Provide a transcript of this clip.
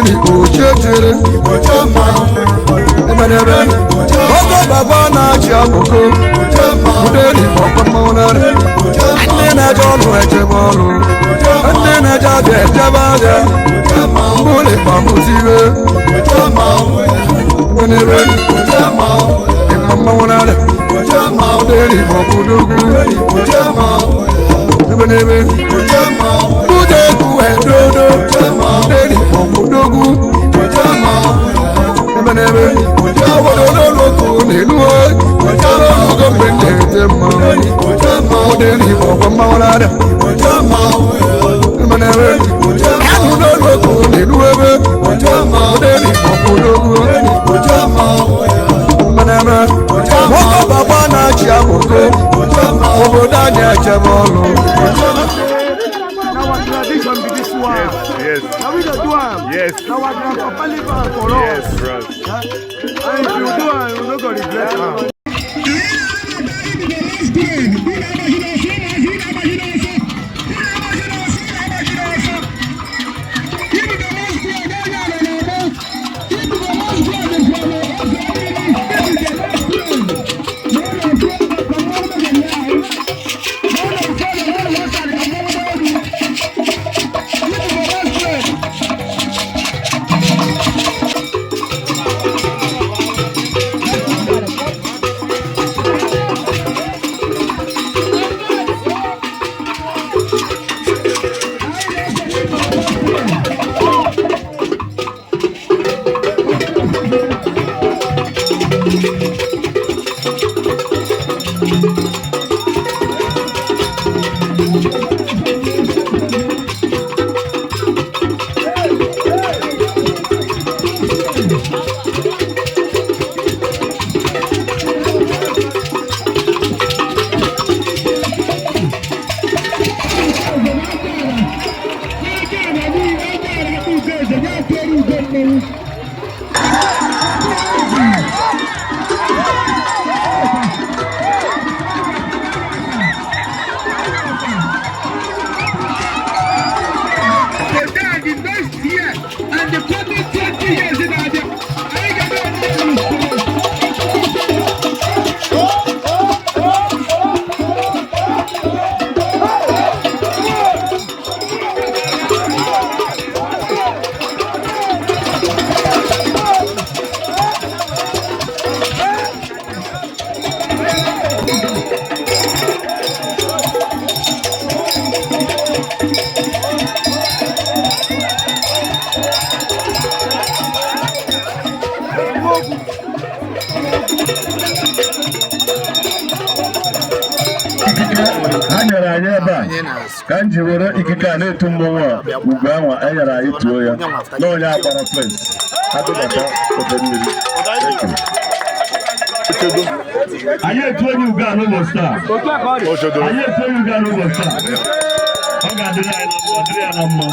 Mudeni kuchechere Emanebe Ogo baba na chiaboko Mudeni kopamonare Ande na jonu echebolu Ande na jabe echebade Mule pamuzibe Emanebe Emamonare Mudeni kopudugu Emanebe Mudeku endodo Mudeni kopudugu Emanebe Awodololoko niluwe Awodololoko mbendetema Mudeni kopamonare Emanebe Awodololoko niluwe Mudeni kopudugu Emanebe Woko baba na chiaboko Obodo anyị echebolu Tradition be this one. Yes. Now we don't do am. Yes. Now our grandpapa live am for us. Yes, bro. And if you do am, you no go regret am. Kanji were ikika na-etu mmọnwụ a ugwu ahụ enyere anyị tuo ya na onye agbara fes adụbata ofe mmiri anyị etu onye ugwu a n'ụbọchị taa anyị etu onye ugwu a n'ụbọchị taa ọ ga-adịrị ya na mma